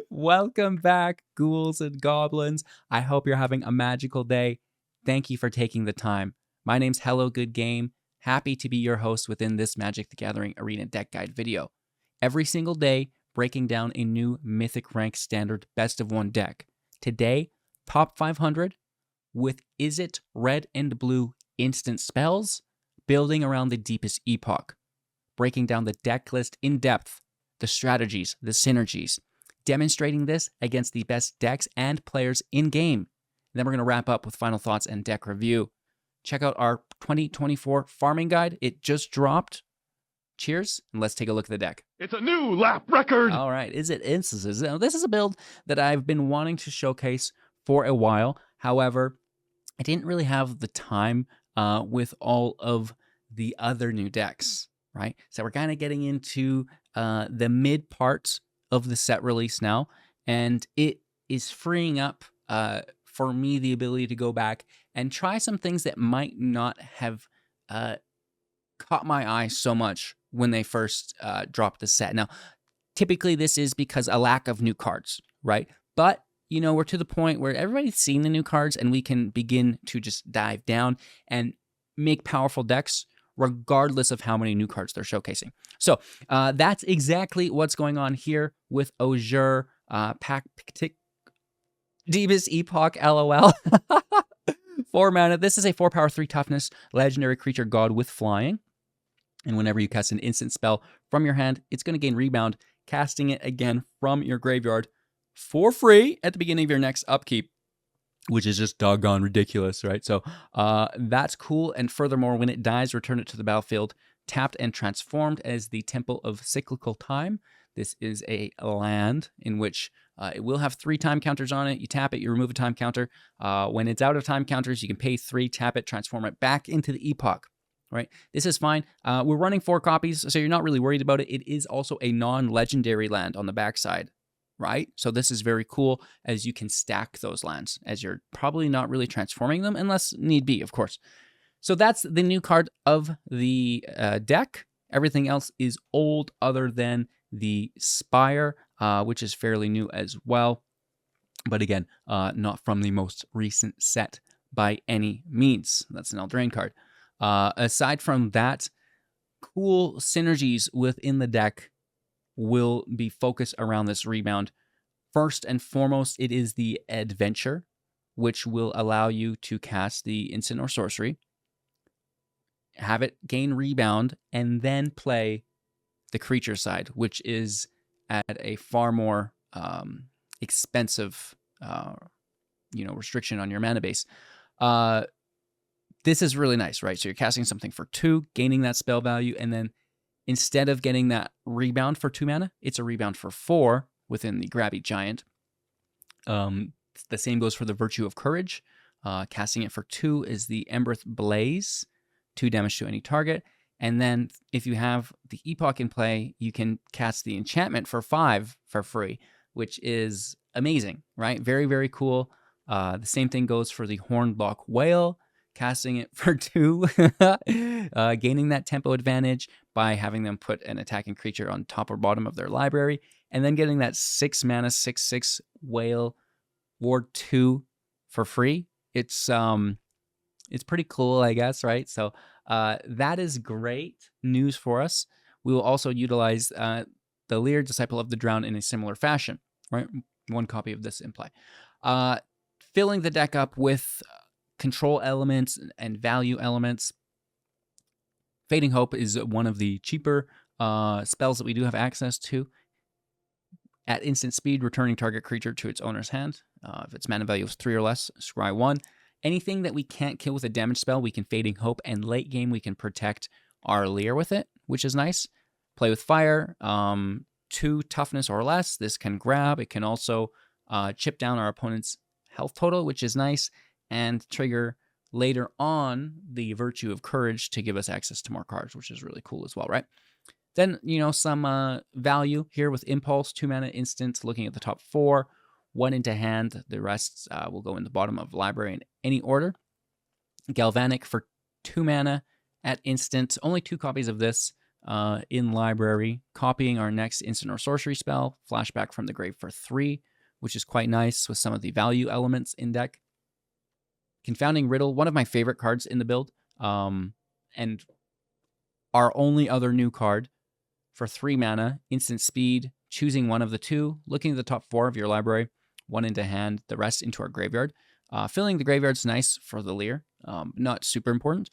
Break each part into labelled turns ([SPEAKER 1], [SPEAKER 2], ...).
[SPEAKER 1] Welcome back, ghouls and goblins. I hope you're having a magical day. Thank you for taking the time. My name's Hello Good Game. Happy to be your host within this Magic the Gathering Arena Deck Guide video. Every single day, breaking down a new Mythic Rank Standard Best of 1 deck. Today, top 500 with Is It Red and Blue instant spells, building around the deepest Epoch. Breaking down the deck list in depth, the strategies, the synergies, demonstrating this against the best decks and players in-game. Then we're going to wrap up with final thoughts and deck review. Check out our 2024 farming guide. It just dropped. Cheers, and let's take a look at the deck.
[SPEAKER 2] It's a new lap record!
[SPEAKER 1] All right, Is It Instances? Now, this is a build that I've been wanting to showcase for a while. However, I didn't really have the time with all of the other new decks, right? So we're kind of getting into the mid parts of the set release now, and it is freeing up for me the ability to go back and try some things that might not have caught my eye so much when they first dropped the set. Now, typically this is because a lack of new cards, right? But, you know, we're to the point where everybody's seen the new cards and we can begin to just dive down and make powerful decks regardless of how many new cards they're showcasing. So that's exactly what's going on here with Ojer Pakpatiq, Deepest Epoch, LOL. 4 mana. This is a 4 power, 3 toughness, legendary creature god with flying. And whenever you cast an instant spell from your hand, it's going to gain rebound, casting it again from your graveyard for free at the beginning of your next upkeep, which is just doggone ridiculous, right? So that's cool. And furthermore, when it dies, return it to the battlefield, tapped and transformed as the Temple of Cyclical Time. This is a land in which it will have 3 time counters on it. You tap it, you remove a time counter. When it's out of time counters, you can pay 3, tap it, transform it back into the Epoch, right? This is fine. We're running 4 copies, so you're not really worried about it. It is also a non-legendary land on the backside, right? So this is very cool as you can stack those lands as you're probably not really transforming them unless need be, of course. So that's the new card of the deck. Everything else is old other than the Spire, which is fairly new as well. But again, not from the most recent set by any means. That's an Eldraine card. Aside from that, cool synergies within the deck will be focused around this rebound. First and foremost, it is the Adventure, which will allow you to cast the instant or sorcery, have it gain rebound, and then play the creature side, which is at a far more expensive restriction on your mana base. This is really nice, right? So you're casting something for 2, gaining that spell value, and then instead of getting that rebound for 2 mana, it's a rebound for 4 within the Grabby Giant. The same goes for the Virtue of Courage. Casting it for 2 is the Embereth Blaze, 2 damage to any target. And then if you have the Epoch in play, you can cast the enchantment for 5 for free, which is amazing, right? Very, very cool. The same thing goes for the Horned Loch-Whale, casting it for 2, gaining that tempo advantage by having them put an attacking creature on top or bottom of their library, and then getting that 6 mana, 6/6 Whale Ward 2 for free. It's pretty cool, I guess, right? So that is great news for us. We will also utilize the Lier, Disciple of the Drowned, in a similar fashion, right? 1 copy of this in play. Filling the deck up with control elements and value elements. Fading Hope is one of the cheaper spells that we do have access to. At instant speed, returning target creature to its owner's hand. If its mana value is 3 or less, scry 1. Anything that we can't kill with a damage spell, we can Fading Hope, and late game we can protect our Lier with it, which is nice. Play with fire, 2 toughness or less. This can grab. It can also chip down our opponent's health total, which is nice, and trigger later on the Virtue of Courage to give us access to more cards, which is really cool as well, right? Then, some value here with Impulse, 2 mana instant, looking at the top 4, 1 into hand. The rest will go in the bottom of the library in any order. Galvanic for 2 mana at instant. Only 2 copies of this. in library, copying our next instant or sorcery spell, flashback from the grave for 3, which is quite nice with some of the value elements in deck. Confounding Riddle, one of my favorite cards in the build, and our only other new card for 3 mana, instant speed, choosing one of the 2, looking at the top 4 of your library, 1 into hand, the rest into our graveyard. Filling the graveyard's nice for the Lier, not super important.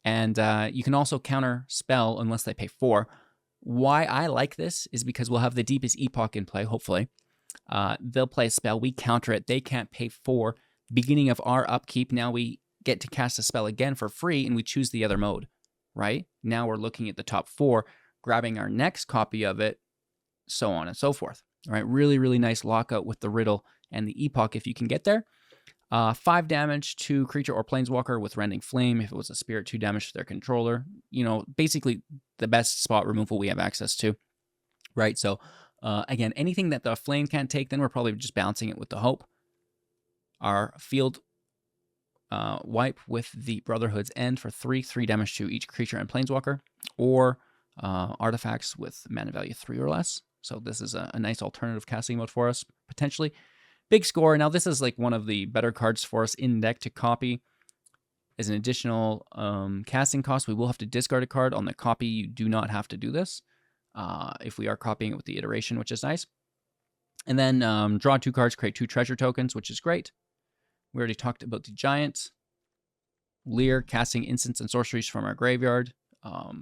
[SPEAKER 1] And you can also counter spell unless they pay 4. Why I like this is because we'll have the deepest Epoch in play, hopefully. They'll play a spell, we counter it, they can't pay 4. Beginning of our upkeep, now we get to cast a spell again for free, and we choose the other mode, right? Now we're looking at the top 4, grabbing our next copy of it, so on and so forth. All right, really, really nice lockout with the Riddle and the Epoch if you can get there. 5 damage to creature or planeswalker with Rending Flame. If it was a spirit, 2 damage to their controller. You know, basically the best spot removal we have access to, right? So, again, anything that the flame can't take, then we're probably just balancing it with the hope. Our field wipe with the Brotherhood's End for 3 damage to each creature and planeswalker, or artifacts with mana value 3 or less. So this is a nice alternative casting mode for us, potentially. Big score. Now, this is like one of the better cards for us in deck to copy. As an additional casting cost, we will have to discard a card. On the copy, you do not have to do this if we are copying it with the iteration, which is nice. And then draw 2 cards, create 2 treasure tokens, which is great. We already talked about the Giant. Lier, casting instants and sorceries from our graveyard,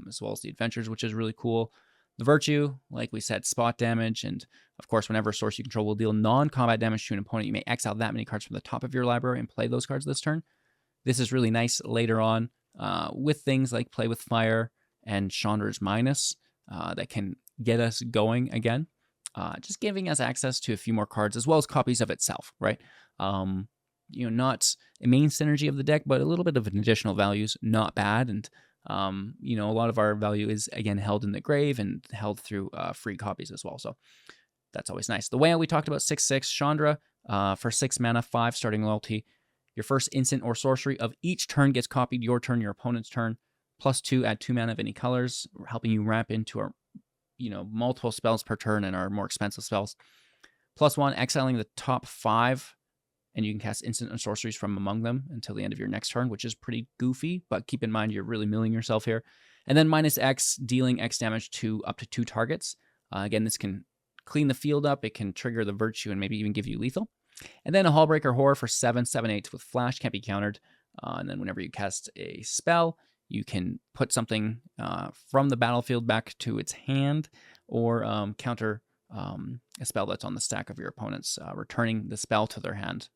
[SPEAKER 1] as well as the adventures, which is really cool. The Virtue, like we said, spot damage, and of course, whenever source you control will deal non-combat damage to an opponent, you may exile that many cards from the top of your library and play those cards this turn. This is really nice later on with things like Play with Fire and Chandra's Minus that can get us going again, just giving us access to a few more cards as well as copies of itself, right? You know, not a main synergy of the deck, but a little bit of an additional values, not bad. And you know, a lot of our value is, again, held in the grave and held through free copies as well. So that's always nice. The Whale, we talked about 6/6. Chandra for 6 mana, 5 starting loyalty. Your first instant or sorcery of each turn gets copied. Your turn, your opponent's turn. +2, add 2 mana of any colors, helping you ramp into our, you know, multiple spells per turn and our more expensive spells. +1, exiling the top 5. And you can cast instant and sorceries from among them until the end of your next turn, which is pretty goofy, but keep in mind you're really milling yourself here. And then -X, dealing X damage to up to 2 targets. Again, this can clean the field up, it can trigger the Virtue, and maybe even give you lethal. And then a Hullbreaker Horror for 7/8 with flash, can't be countered. And then whenever you cast a spell, you can put something from the battlefield back to its hand, or counter a spell that's on the stack of your opponents, returning the spell to their hand.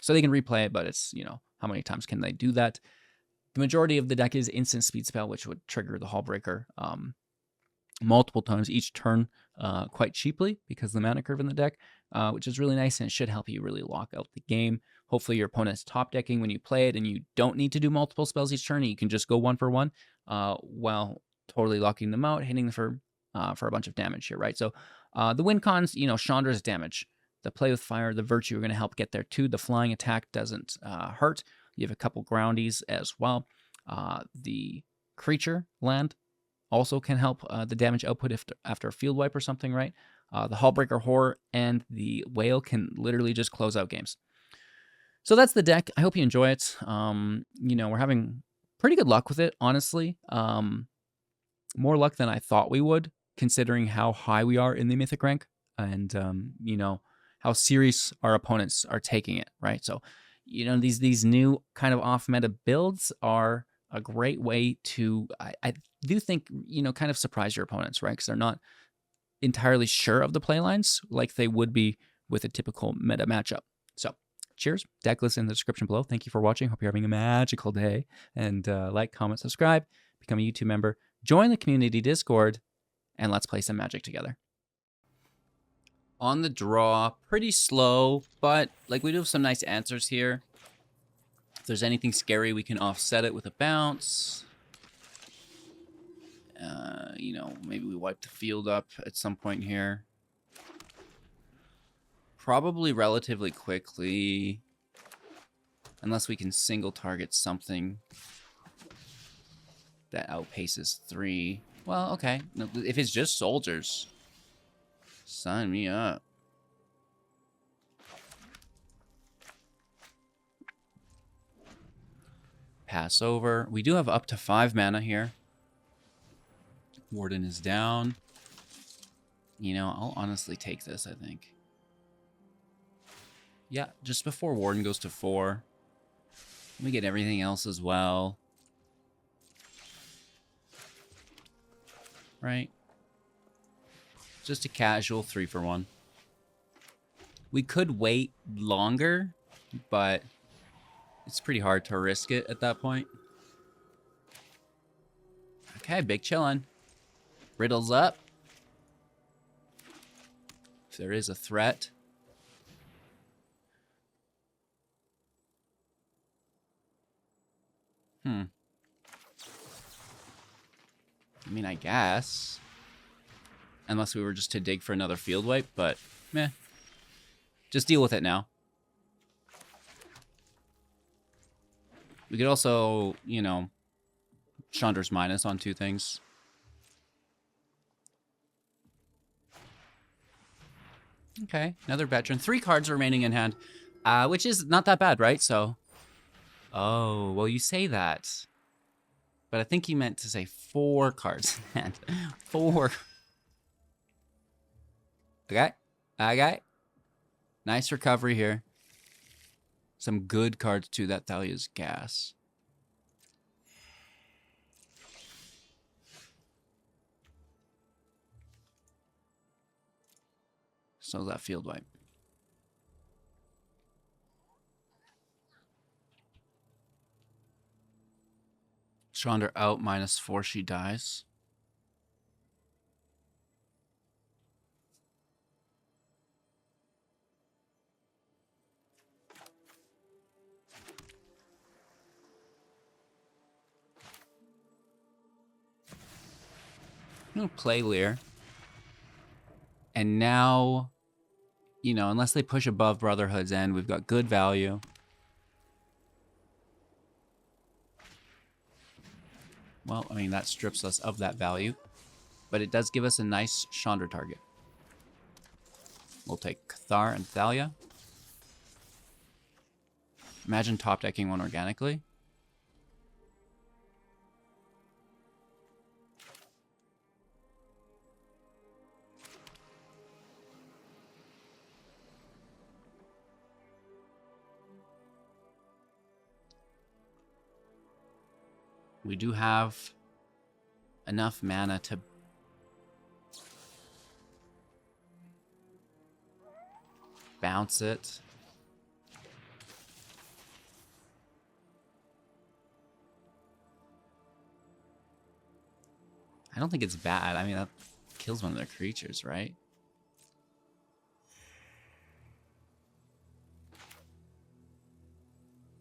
[SPEAKER 1] So they can replay it, but it's, you know, how many times can they do that? The majority of the deck is instant speed spell, which would trigger the Hullbreaker multiple times each turn quite cheaply because of the mana curve in the deck, which is really nice, and it should help you really lock out the game. Hopefully your opponent's top decking when you play it, and you don't need to do multiple spells each turn, and you can just go 1 for 1 while totally locking them out, hitting them for a bunch of damage here, right? So the win cons, you know, Chandra's damage, the Play with Fire, the Virtue are going to help get there too. The flying attack doesn't hurt. You have a couple groundies as well. The creature land also can help the damage output after a field wipe or something, right? The Hullbreaker Horror and the Whale can literally just close out games. So that's the deck. I hope you enjoy it. You know, we're having pretty good luck with it, honestly. More luck than I thought we would, considering how high we are in the Mythic rank and, you know, how serious our opponents are taking it, right? So, you know, these new kind of off-meta builds are a great way to, I do think, you know, kind of surprise your opponents, right? Because they're not entirely sure of the playlines like they would be with a typical meta matchup. So, cheers. Decklist in the description below. Thank you for watching. Hope you're having a magical day. And like, comment, subscribe, become a YouTube member, join the community Discord, and let's play some Magic together. On the draw, pretty slow, but like we do have some nice answers here. If there's anything scary, we can offset it with a bounce. You know, maybe we wipe the field up at some point here. Probably relatively quickly, unless we can single target something that outpaces 3. Well, okay. No, if it's just soldiers, sign me up. Pass over. We do have up to 5 mana here. Warden is down. You know, I'll honestly take this, I think. Yeah, just before Warden goes to 4. We get everything else as well. Right? Just a casual 3 for 1. We could wait longer, but it's pretty hard to risk it at that point. Okay, big chillin'. Riddle's up. If there is a threat. I mean, I guess. Unless we were just to dig for another field wipe, but meh. Just deal with it now. We could also, you know, Chandra's minus on 2 things. Okay, another veteran. 3 cards remaining in hand, which is not that bad, right? So, oh, well, you say that. But I think you meant to say 4 cards in hand. 4. Okay, okay. Nice recovery here. Some good cards, too. That Thalia's gas. So that field wipe. Chandra out, -4, she dies. I'm gonna play Lier. And now, you know, unless they push above Brotherhood's end, we've got good value. Well, I mean, that strips us of that value. But it does give us a nice Chandra target. We'll take Cathar and Thalia. Imagine top decking one organically. We do have enough mana to bounce it. I don't think it's bad. I mean, that kills one of their creatures, right?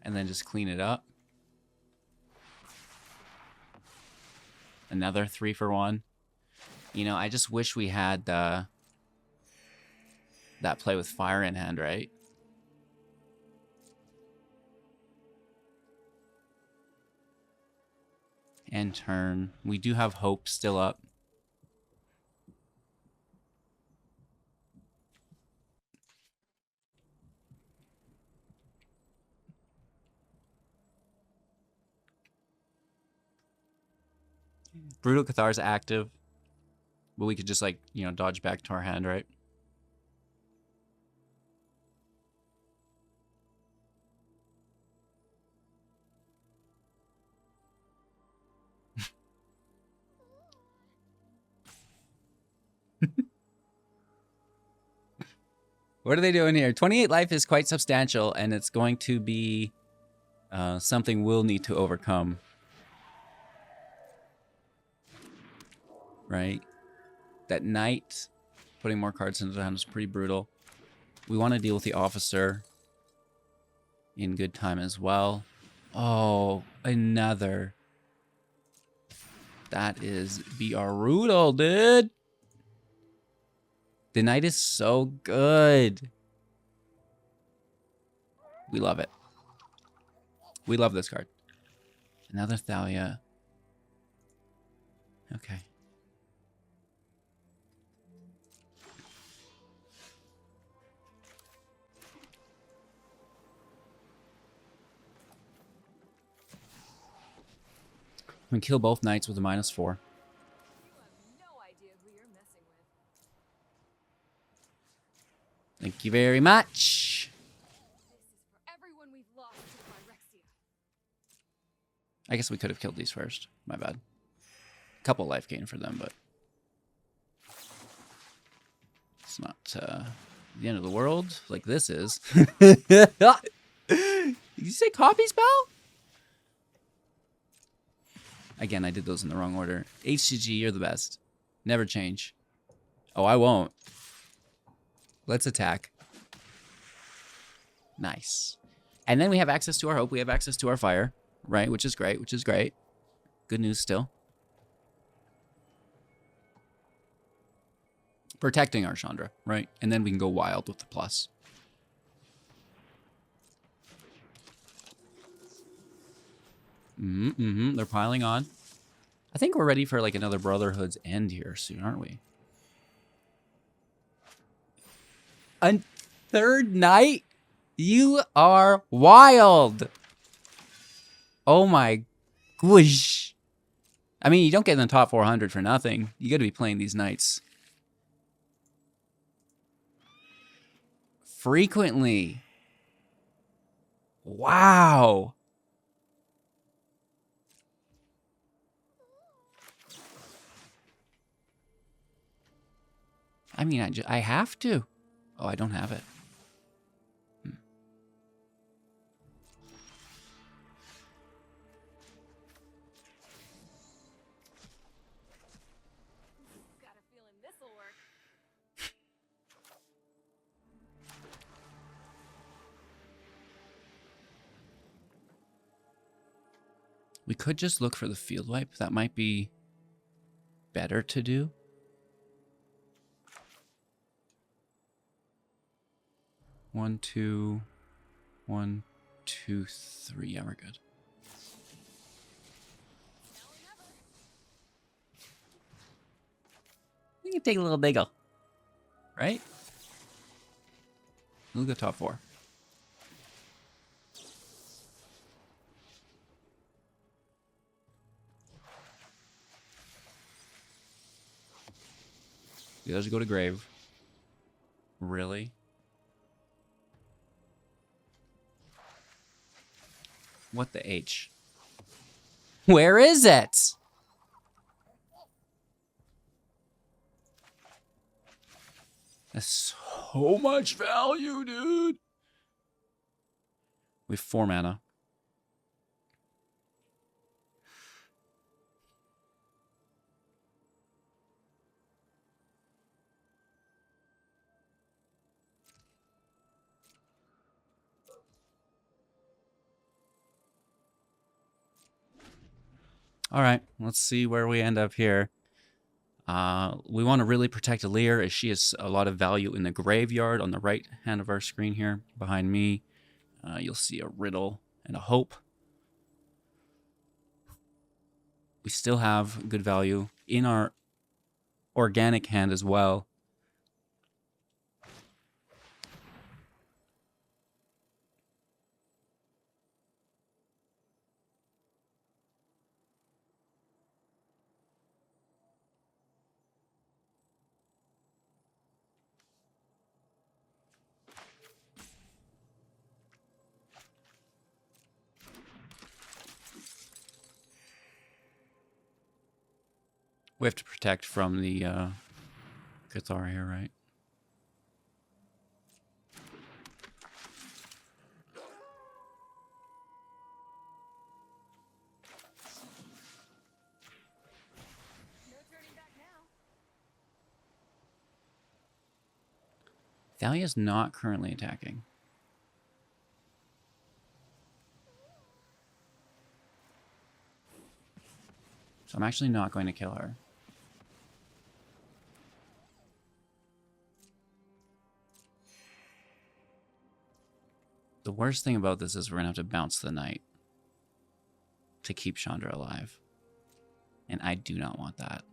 [SPEAKER 1] And then just clean it up. Another 3 for 1. You know, I just wish we had that play with fire in hand, right? And turn. We do have hope still up. Brutal Cathar's active. But we could just, like, you know, dodge back to our hand, right? What are they doing here? 28 life is quite substantial, and it's going to be something we'll need to overcome. Right? That knight, putting more cards into the hand is pretty brutal. We want to deal with the officer in good time as well. Oh, another. That is brutal, dude. The knight is so good. We love it. We love this card. Another Thalia. Okay. We can kill both knights with a -4.
[SPEAKER 3] You have no idea who you're messing with.
[SPEAKER 1] Thank you very much.
[SPEAKER 3] This is for everyone we've lost to Phyrexia.
[SPEAKER 1] I guess we could have killed these first. My bad. Couple life gain for them, but it's not the end of the world like this is. Did you say copy spell? Again, I did those in the wrong order. HGG, you're the best. Never change. Oh, I won't. Let's attack. Nice. And then we have access to our hope. We have access to our fire, right? Which is great, which is great. Good news still. Protecting our Chandra, right? And then we can go wild with the plus. They're piling on. I think we're ready for like another Brotherhood's end here soon, aren't we? A third night? You are wild. Oh my gosh. I mean, you don't get in the top 400 for nothing. You got to be playing these nights frequently. Wow. I mean, I have to. Oh, I don't have it.
[SPEAKER 3] Got a feeling this'll work.
[SPEAKER 1] We could just look for the field wipe. That might be better to do. One, two, 1, 2, 3. Yeah, we're good. We can take a little diggle, right? We'll go top 4. The others go to grave. Really? What the H? Where is it? That's so much value, dude. We have 4 mana. All right, let's see where we end up here. We want to really protect Lier, as she has a lot of value in the graveyard on the right hand of our screen here. Behind me, you'll see a riddle and a hope. We still have good value in our organic hand as well. We have to protect from the Cathar here, right?
[SPEAKER 3] No turning back now.
[SPEAKER 1] Thalia's not currently attacking. So I'm actually not going to kill her. The worst thing about this is we're going to have to bounce the knight to keep Chandra alive. And I do not want that.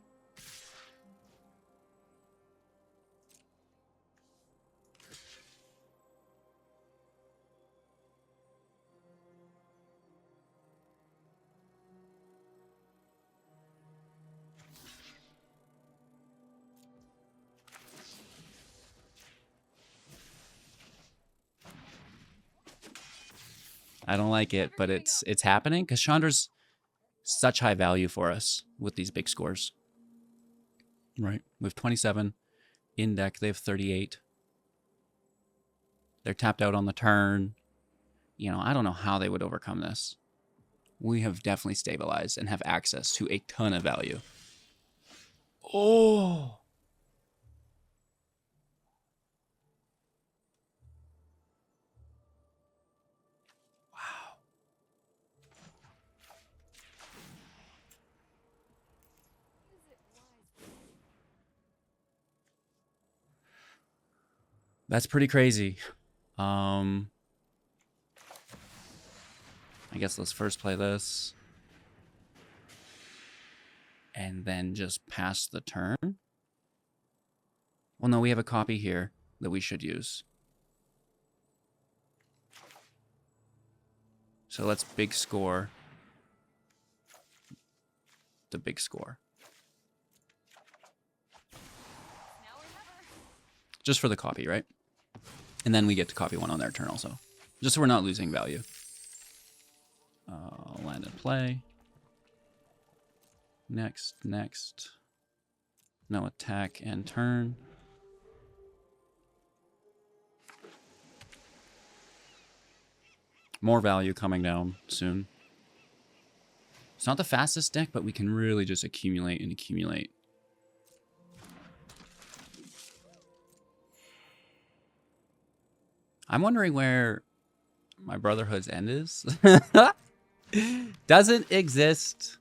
[SPEAKER 1] I don't like it, but it's happening because Chandra's such high value for us with these big scores. Right. We have 27 in deck. They have 38. They're tapped out on the turn. You know, I don't know how they would overcome this. We have definitely stabilized and have access to a ton of value. Oh! Wow. That's pretty crazy. I guess let's first play this. And then just pass the turn. Well, no, we have a copy here that we should use. So let's big score. The big score. Just for the copy, right? And then we get to copy one on their turn also. Just so we're not losing value. Land and play. Next. No attack and turn. More value coming down soon. It's not the fastest deck, but we can really just accumulate and accumulate. I'm wondering where my Brotherhood's end is. Doesn't exist.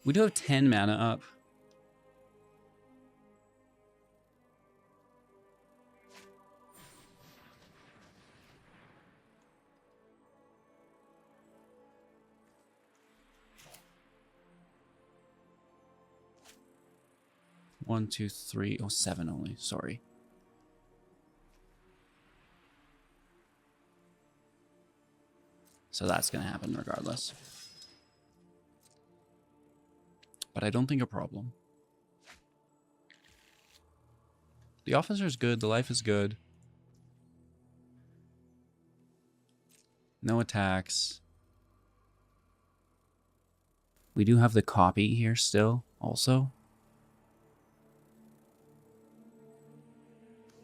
[SPEAKER 1] We do have 10 mana up. One, two, three. Oh, 7 only. Sorry. So that's going to happen regardless. But I don't think a problem. The officer's good. The life is good. No attacks. We do have the copy here still, also.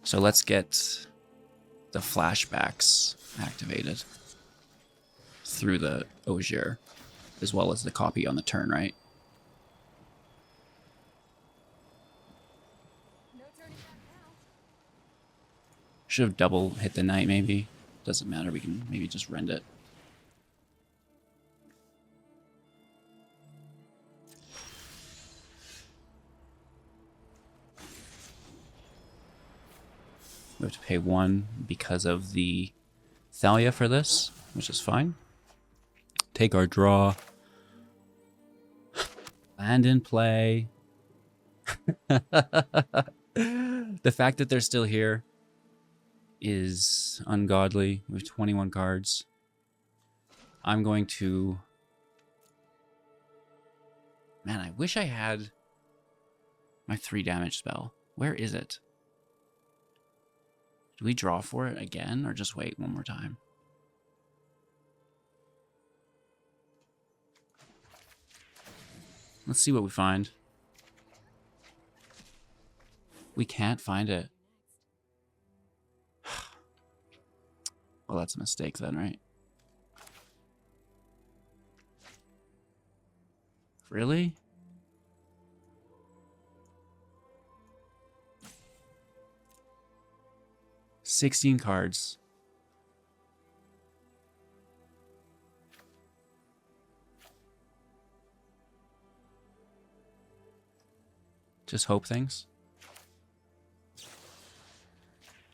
[SPEAKER 1] So let's get the flashbacks activated through the Ojer, as well as the copy on the turn, right?
[SPEAKER 3] No turning back now.
[SPEAKER 1] Should have double hit the knight, maybe. Doesn't matter, we can maybe just rend it. We have to pay 1 because of the Thalia for this, which is fine. Take our draw. Land in play. The fact that they're still here is ungodly. We have 21 cards. I'm going to... Man, I wish I had my 3 damage spell. Where is it? Do we draw for it again or just wait one more time? Let's see what we find. We can't find it. Well, that's a mistake then, right? Really? $16 cards. Just hope things.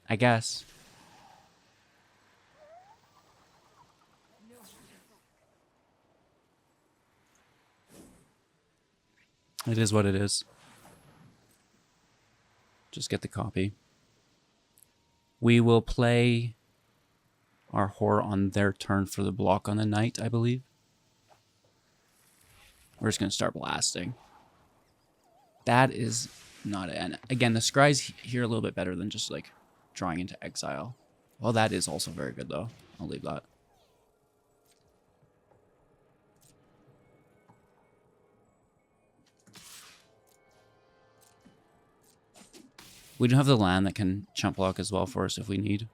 [SPEAKER 1] I guess. It is what it is. Just get the copy. We will play our horror on their turn for the block on the knight, I believe. We're just going to start blasting. That is not it. And again, the scry's here a little bit better than just like drawing into exile. Well, that is also very good though. I'll leave that. We do have the land that can chump block as well for us if we need.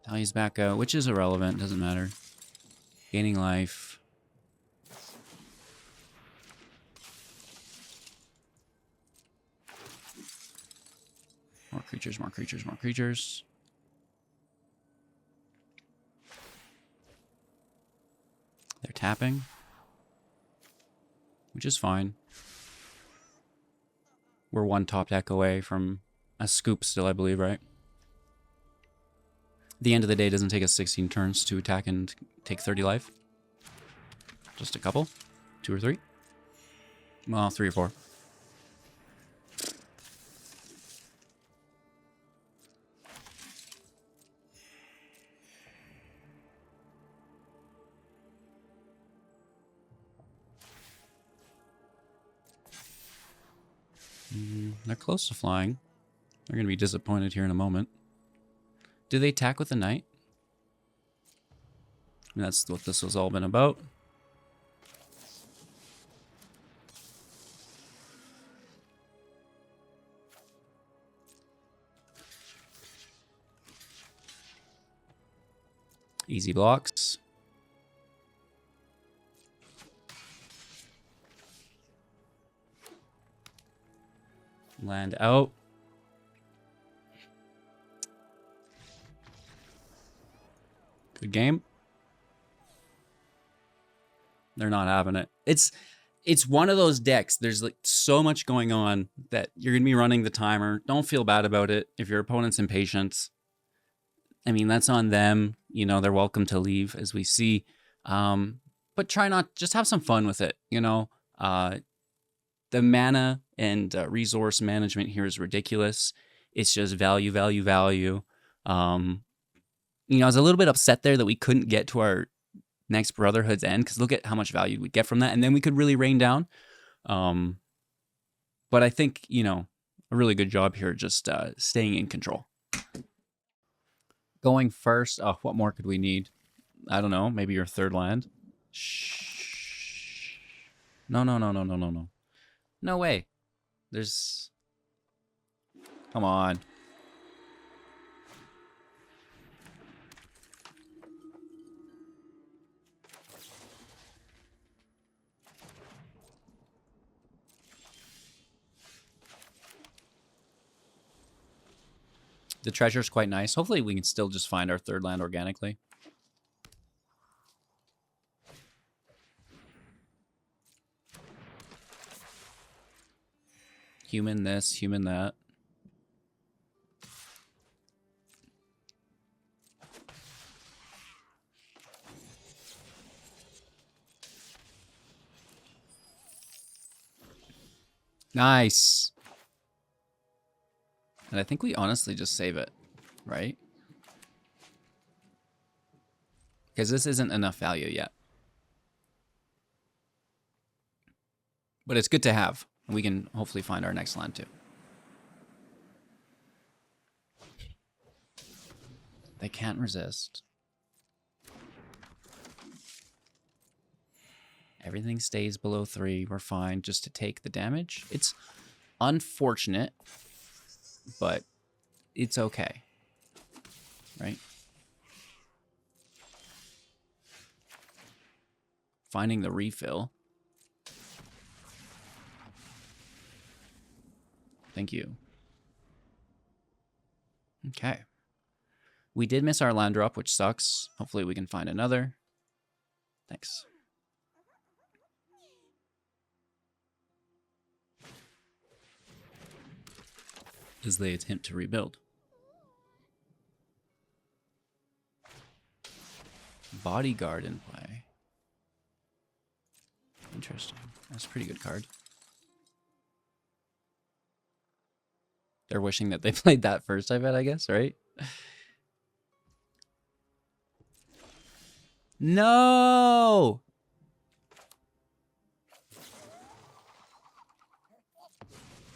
[SPEAKER 1] Tally's back out, which is irrelevant, doesn't matter. Gaining life. More creatures, more creatures, more creatures. They're tapping, which is fine. We're one top deck away from a scoop still, I believe, right? The end of the day doesn't take us 16 turns to attack and take 30 life. Just a couple. 2 or 3. Well, 3 or 4. They're close to flying. They're going to be disappointed here in a moment. Do they attack with the knight? I mean, that's what this has all been about. Easy blocks. Land out. Good game. They're not having it. It's one of those decks. There's like so much going on that you're going to be running the timer. Don't feel bad about it. If your opponent's impatient, I mean, that's on them. You know, they're welcome to leave, as we see. But try not, just have some fun with it. You know, the mana and resource management here is ridiculous. It's just value, value, value. You know, I was a little bit upset there that we couldn't get to our next Brotherhood's end, because look at how much value we'd get from that, and then we could really rain down. But I think, you know, a really good job here just staying in control. Going first, oh, what more could we need? I don't know, maybe your third land? Shh. No, no, no, no, no, no, no. No way. There's... Come on. The treasure's quite nice. Hopefully we can still just find our third land organically. Human this, human that. Nice. And I think we honestly just save it, right? Because this isn't enough value yet. But it's good to have. We can hopefully find our next land too. They can't resist. Everything stays below 3. We're fine just to take the damage. It's unfortunate, but it's okay. Right? Finding the refill. Thank you. Okay. We did miss our land drop, which sucks. Hopefully we can find another. Thanks. As they attempt to rebuild. Bodyguard in play. Interesting. That's a pretty good card. They're wishing that they played that first, I bet, I guess, right? No!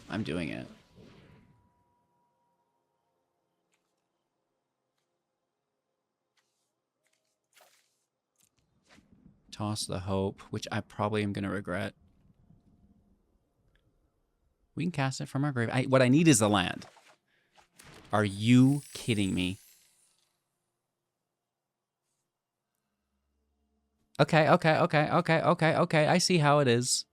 [SPEAKER 1] I'm doing it. Toss the Hope, which I probably am going to regret. We can cast it from our grave. What I need is the land. Are you kidding me? Okay. I see how it is.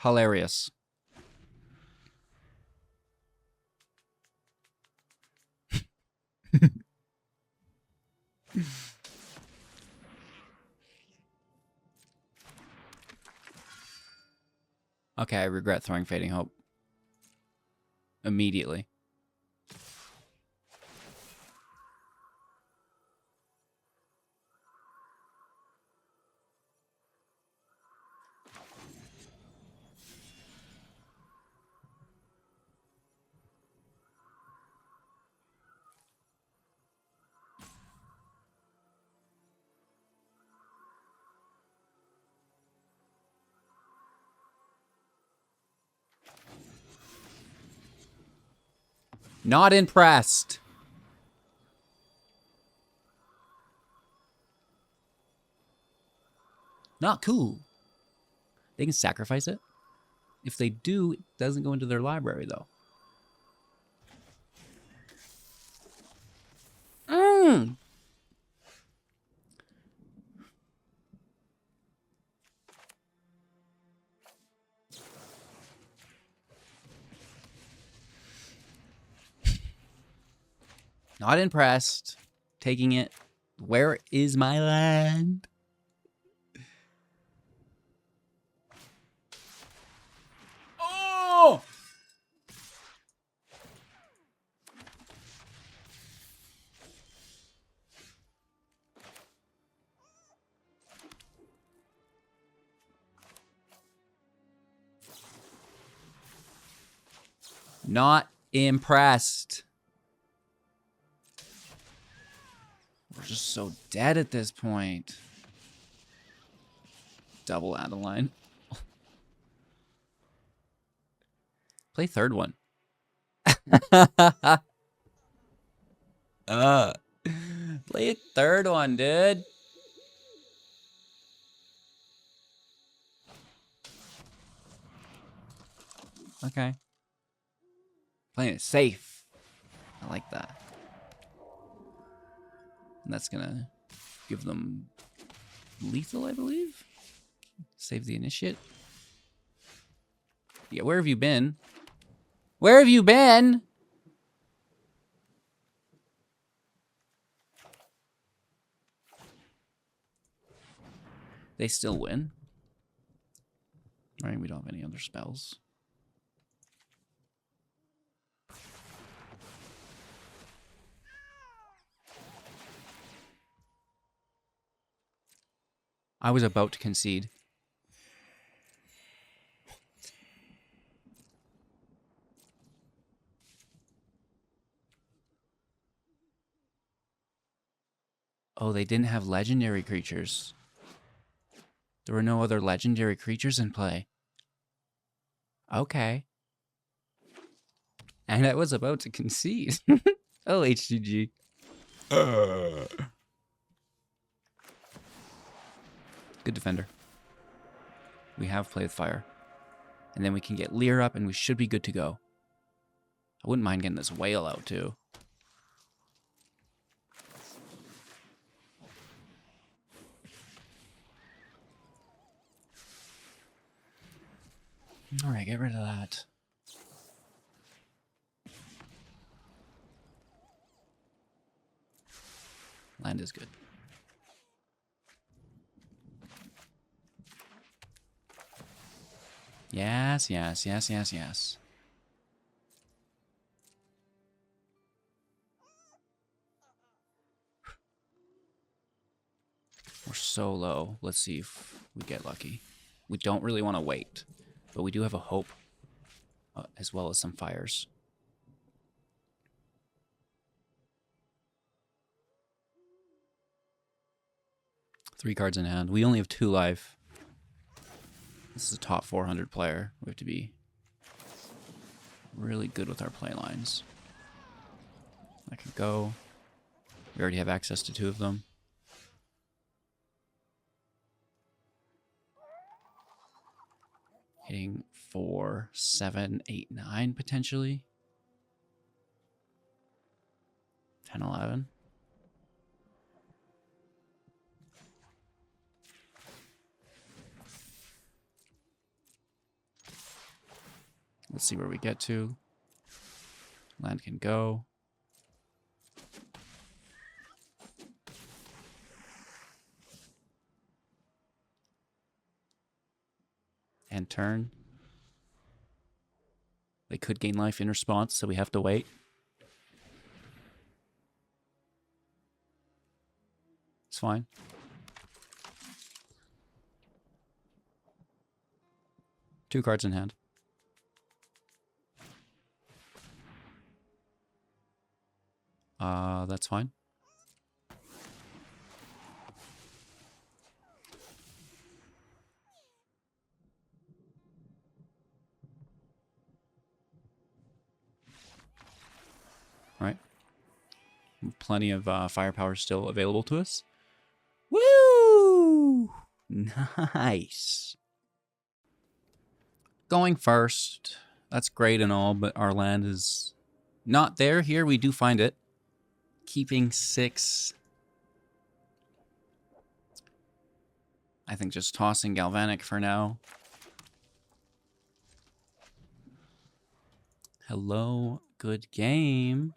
[SPEAKER 1] Hilarious. Okay, I regret throwing Fading Hope. Immediately. Not impressed. Not cool. They can sacrifice it. If they do, it doesn't go into their library, though. Not impressed. Taking it. Where is my land? Oh! Not impressed. We're just so dead at this point. Double Adeline. Play third one. Play a third one, dude. Okay. Playing it safe. I like that. And that's gonna give them lethal, I believe. Save the initiate. Yeah, where have you been? Where have you been? They still win. Right, we don't have any other spells. I was about to concede. Oh, they didn't have legendary creatures. There were no other legendary creatures in play. Okay. And I was about to concede. Oh, HGG. Good defender. We have played with fire. And then we can get Lier up and we should be good to go. I wouldn't mind getting this whale out too. Alright, get rid of that. Land is good. Yes. We're so low. Let's see if we get lucky. We don't really want to wait, but we do have a hope, as well as some fires. Three cards in hand. We only have 2 life. This is a top 400 player. We have to be really good with our play lines. can go. We already have access to 2 of them. Hitting 4, 7, 8, 9 potentially. 10, 11. Let's see where we get to. Land can go. And turn. They could gain life in response, so we have to wait. It's fine. Two cards in hand. That's fine. All right. Plenty of firepower still available to us. Woo! Nice. Going first. That's great and all, but our land is not there. Here we do find it. Keeping 6. I think just tossing Galvanic for now. Hello, good game.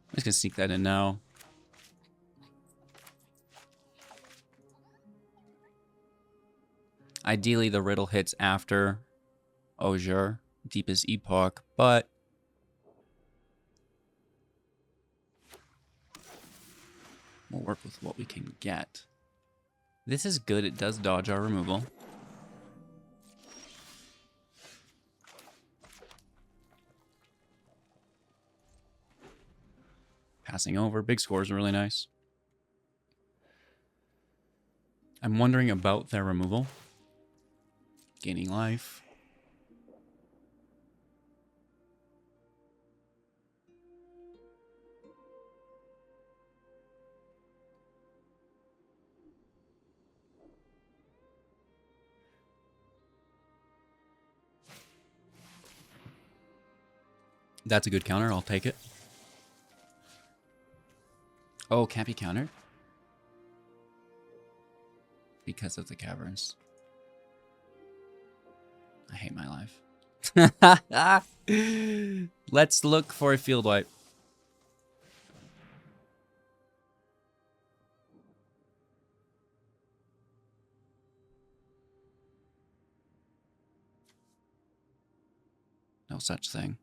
[SPEAKER 1] I'm just going to sneak that in now. Ideally, the riddle hits after Ojer, Deepest Epoch, but we'll work with what we can get. This is good. It does dodge our removal. Passing over. Big scores are really nice. I'm wondering about their removal. Gaining life. That's a good counter. I'll take it. Oh, can't be countered? Because of the caverns. I hate my life. Let's look for a field wipe. No such thing.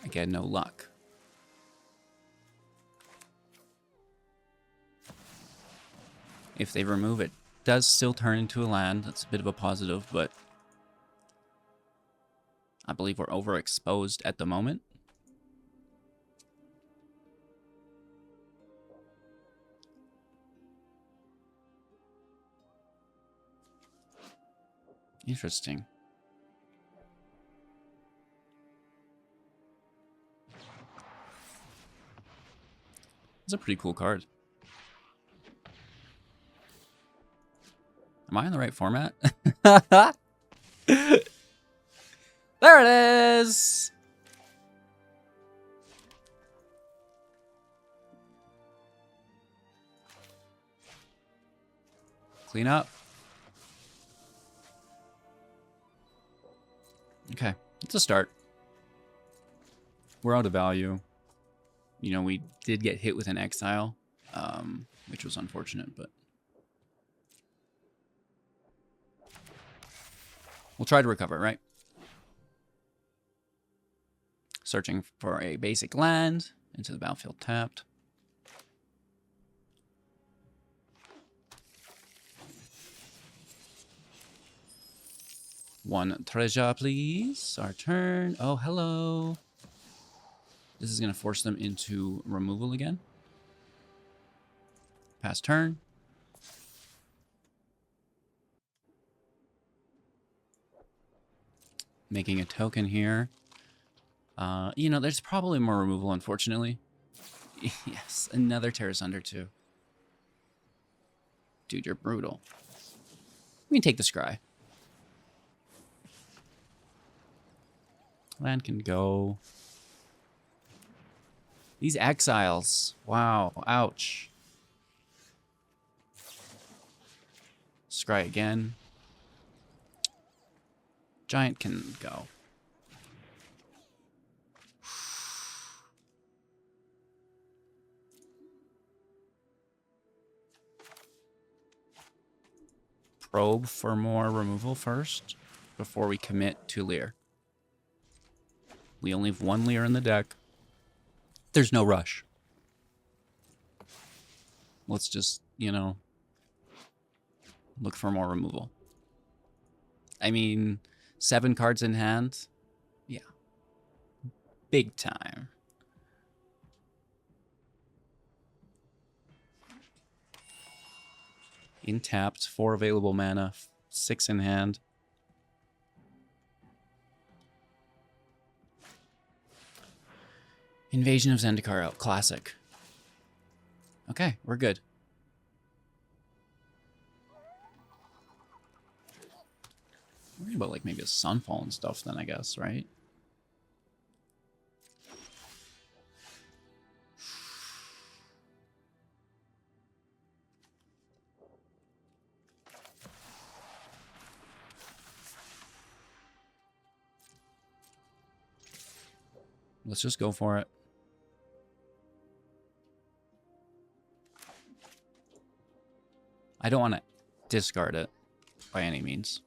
[SPEAKER 1] Again, no luck. If they remove it, does still turn into a land. That's a bit of a positive, but I believe we're overexposed at the moment. Interesting. It's a pretty cool card. Am I in the right format? There it is! Clean up. Okay, it's a start. We're out of value. You know, we did get hit with an exile, which was unfortunate, but we'll try to recover, right? Searching for a basic land into the battlefield tapped. One treasure, please. Our turn. Oh, hello. This is going to force them into removal again. Pass turn. Making a token here. You know, there's probably more removal, unfortunately. Yes, another Terrace Under too. Dude, you're brutal. We can take the scry. Land can go. These exiles. Wow. Ouch. Scry again. Giant can go. Probe for more removal first before we commit to Lier. We only have one Lier in the deck. There's no rush. Let's just, you know, look for more removal. I mean, 7 cards in hand. Yeah. Big time. In tapped, 4 available mana, 6 in hand. Invasion of Zendikar out. Classic. Okay, we're good. Worried about like maybe a Sunfall and stuff then, I guess, right? Let's just go for it. I don't want to discard it by any means.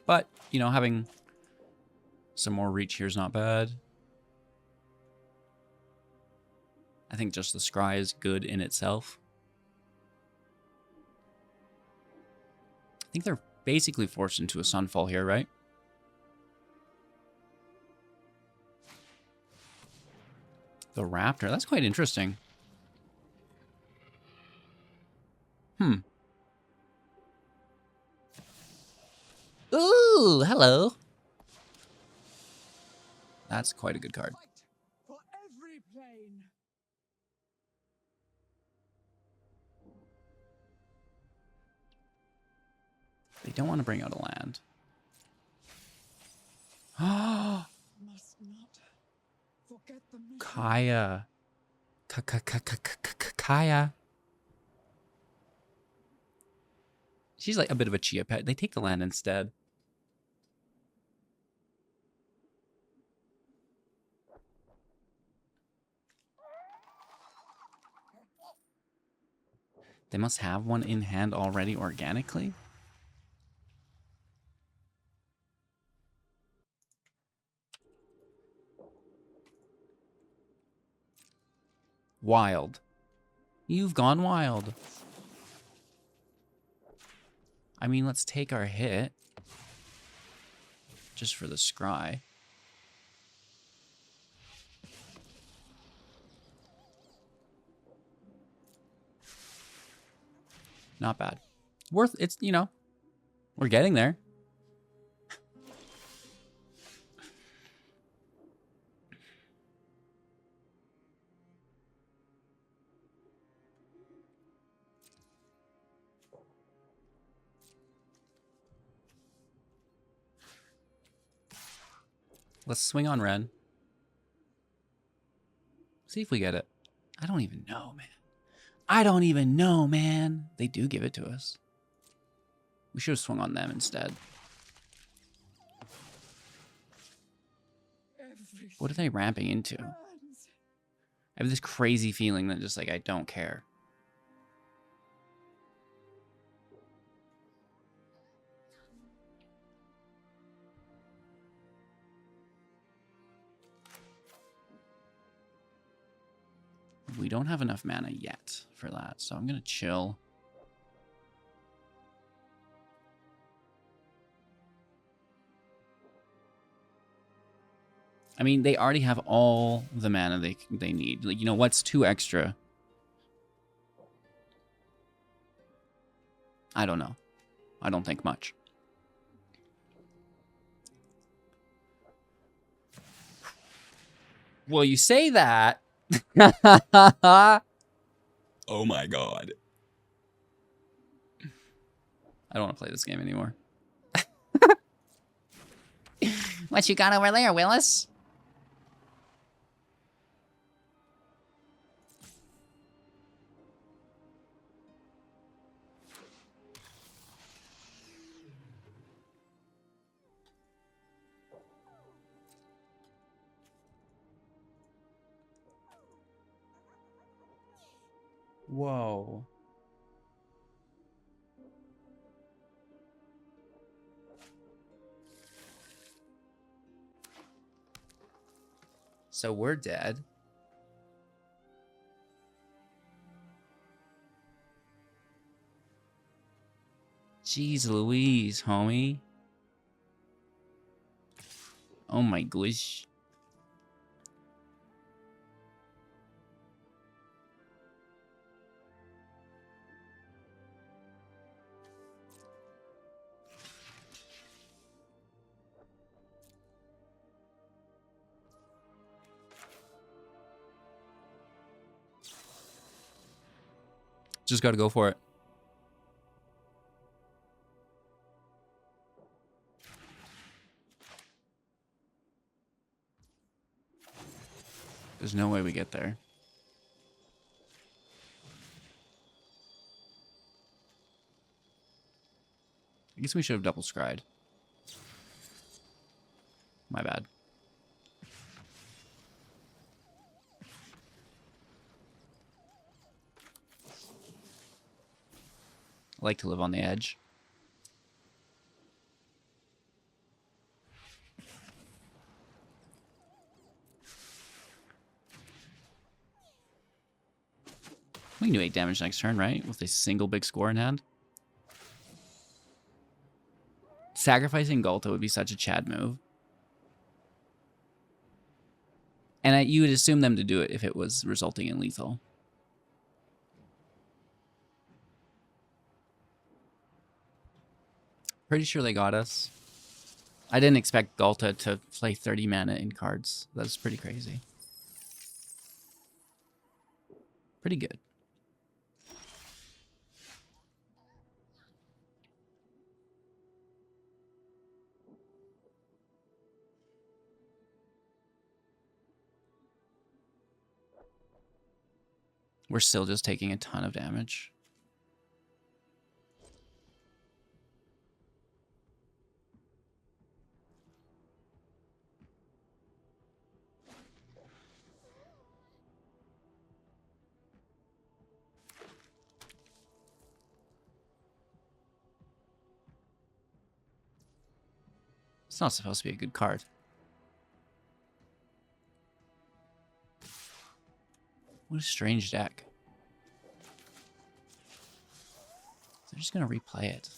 [SPEAKER 1] But, you know, having some more reach here is not bad. I think just the scry is good in itself. I think they're basically forced into a Sunfall here, right? The Raptor, that's quite interesting. Ooh, hello. That's quite a good card.
[SPEAKER 4] For every plane.
[SPEAKER 1] They don't want to bring out a land.
[SPEAKER 4] Must not forget the mission.
[SPEAKER 1] Kaya. Kaya. She's like a bit of a chia pet. They take the land instead. They must have one in hand already organically. Wild. You've gone wild. I mean, let's take our hit. Just for the scry. Not bad. Worth, it's, you know, we're getting there. Let's swing on Ren. See if we get it. I don't even know, man. I don't even know, man. They do give it to us. We should have swung on them instead. What are they ramping into? I have this crazy feeling that just like, I don't care. we don't have enough mana yet for that, so I'm going to chill. I mean, they already have all the mana they need. Like, you know, what's 2 extra? I don't know. I don't think much. Well, you say that. Oh my god. I don't want to play this game anymore. What you got over there, Willis? Whoa. So we're dead. Jeez Louise, homie. Oh my gosh. Just gotta go for it. There's no way we get there. I guess we should have double scryed. My bad. I like to live on the edge. We can do 8 damage next turn, right? With a single big score in hand. Sacrificing Galta would be such a Chad move. And you would assume them to do it if it was resulting in lethal. Pretty sure they got us. I didn't expect Galta to play 30 mana in cards. That's pretty crazy. Pretty good. We're still just taking a ton of damage. It's not supposed to be a good card. What a strange deck. They're just going to replay it.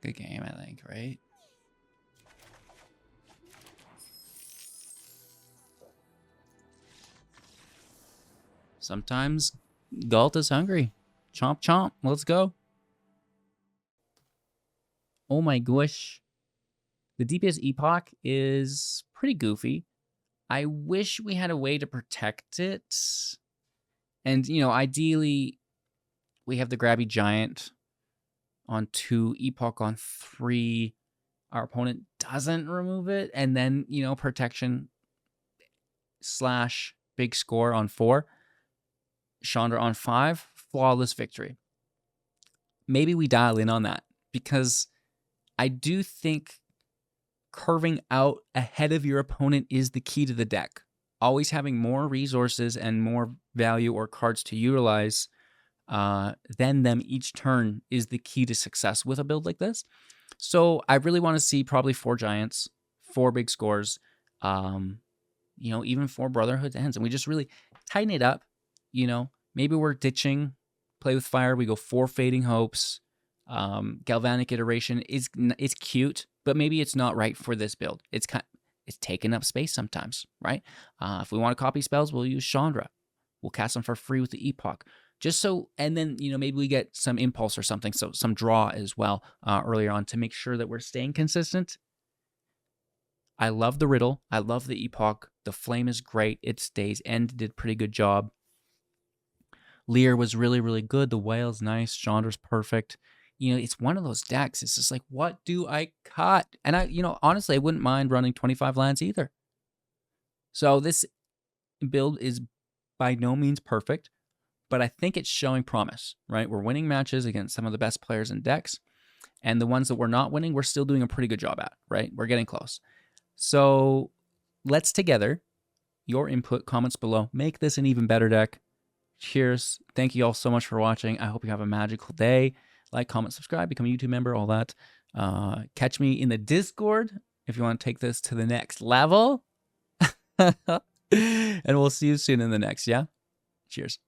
[SPEAKER 1] Good game, I think, right? Sometimes Galta's hungry. Chomp, chomp. Let's go. Oh my gosh. The DPS Epoch is pretty goofy. I wish we had a way to protect it. And, you know, ideally, we have the Grabby Giant on 2, Epoch on 3. Our opponent doesn't remove it. And then, you know, protection / big score on 4. Chandra on 5. Flawless victory. Maybe we dial in on that because I do think curving out ahead of your opponent is the key to the deck. Always having more resources and more value or cards to utilize than them each turn is the key to success with a build like this. So I really want to see probably 4 giants, 4 big scores, even 4 Brotherhood ends, and we just really tighten it up. Maybe we're ditching Play with Fire. We go 4 Fading Hopes. Galvanic Iteration is cute, but maybe it's not right for this build. It's taking up space sometimes, right? If we want to copy spells, we'll use Chandra. We'll cast them for free with the Epoch. Just so, and then, maybe we get some impulse or something, so some draw as well earlier on to make sure that we're staying consistent. I love the Riddle. I love the Epoch. The Flame is great. It stays. End did a pretty good job. Lier was really, really good. The Whale's nice. Chandra's perfect. It's one of those decks. It's just like, what do I cut? And honestly, I wouldn't mind running 25 lands either. So this build is by no means perfect, but I think it's showing promise, right? We're winning matches against some of the best players in decks, and the ones that we're not winning, we're still doing a pretty good job at, right? We're getting close. So let's together, your input, comments below, make this an even better deck. Cheers. Thank you all so much for watching. I hope you have a magical day. Like, comment, subscribe, become a YouTube member, all that. Catch me in the Discord if you want to take this to the next level. And we'll see you soon in the next, yeah? Cheers.